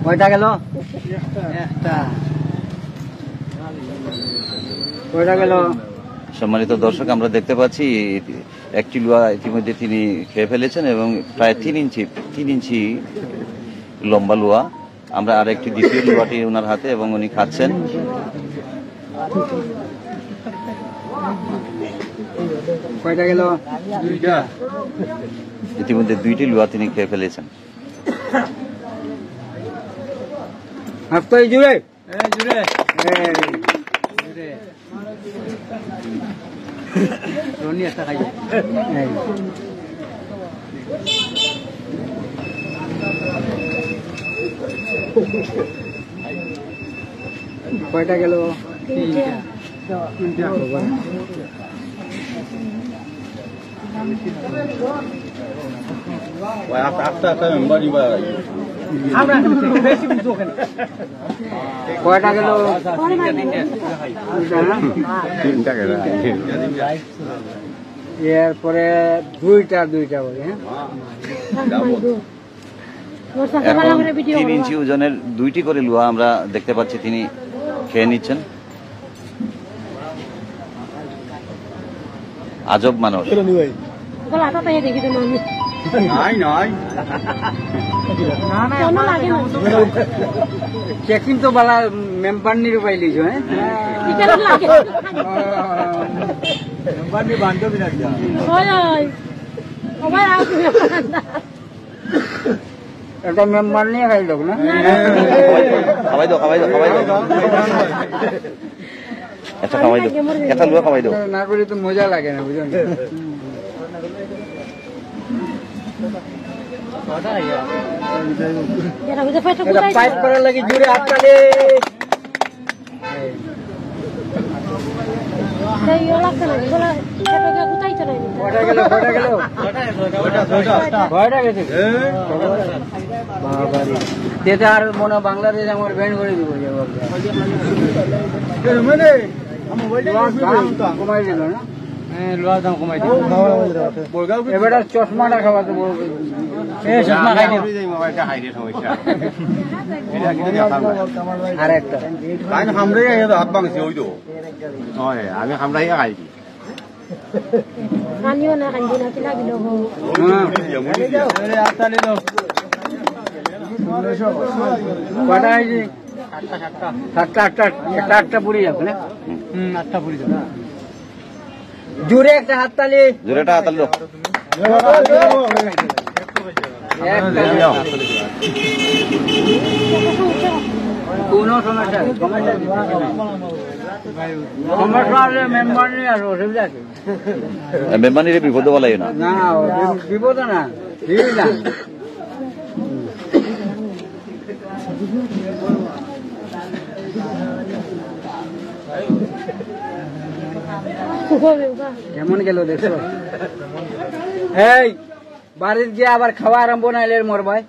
কয়টা গেল? একটা। কয়টা গেল? সম্মানিত দর্শক, আমরা দেখতে পাচ্ছি একটি লুয়া ইতিমধ্যে তিনি খেয়ে ফেলেছেন এবং প্রায় 3 ইঞ্চি লম্বা লুয়া। আমরা আর একটি দ্বিতীয় লুয়াটি ওনার হাতে এবং উনি খাচ্ছেন। কয়টা গেল? দুইটা। ইতিমধ্যে 2টি লুয়া তিনি খেয়ে ফেলেছেন। হাফতাই জুড়ে জুড়ে রনি একটা খাই কয়টা গেল? তিনটা। কয়টা গেল? এরপরে দুইটা বলি। এখন 3 ইঞ্চি ওজনের 2টি করে লুয়া আমরা দেখতে পাচ্ছি তিনি খেয়ে নিচ্ছেন। আজব মানুষ। চেকিং তো বালা মেম্বার নির পাইলিছ হ্যাঁ মেম্বার নি বান্ধবী না এটা মেম্বার নিয়ে খাইল না খাওয়াই দাও একটা খাওয়াই দাও, একটা লুয়া খাওয়াই দাও। না করে তো মজা লাগে না বুঝলেন। পাইপ করার লাগে জুড়ে হাততালি। আর মনে বাংলাদেশ আমার ব্যান্ড করে দিব কমাই দিল না। লোহার দাম কমাই দিল। এবার চশমাটা খাওয়াতে চশমা খাই আর একটা হাত ভাঙছি ওই তো আমি হামরাই খাই কটা হয়েছে? আটটা পুরি যাবে না? 8টা পুরি যাবে। জোরে একটা হাততালি। জোরে একটা হাততালি দাও। কোন সমস্যা হলে মেম্বার নিয়ে আসবো, অসুবিধা আছে? মেম্বার নিয়ে বিপদ বলাই না। না বিপদ না, ঠিক না। কেমন গেল দেখো? এই বাড়ির গিয়ে আবার খাওয়া আরম্ভ নাইলে মোর ভাই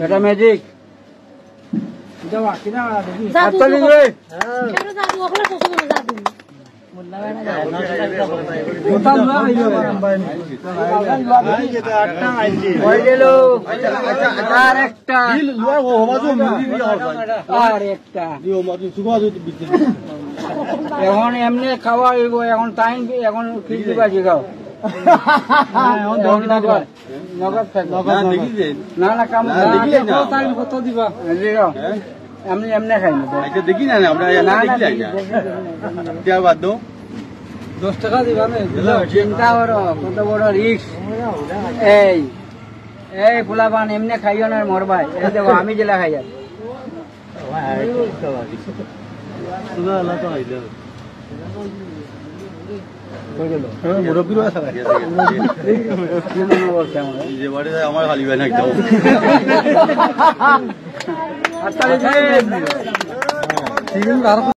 এটা ম্যাজিক। এখন এমনি খাওয়া হইব, এখন টাইম এখন কি দিবা জিগাও না না কাম কত দিবা এমনি এমনি খাই না দেখি না আমরা 10 টাকা দিবা চিন্তা করো কত বড় রিস্ক। এই ফুলাবান এমনি খাইও না মোর ভাই। এই দেখো আমি জেলা খাই আর আমার খালি ভাই না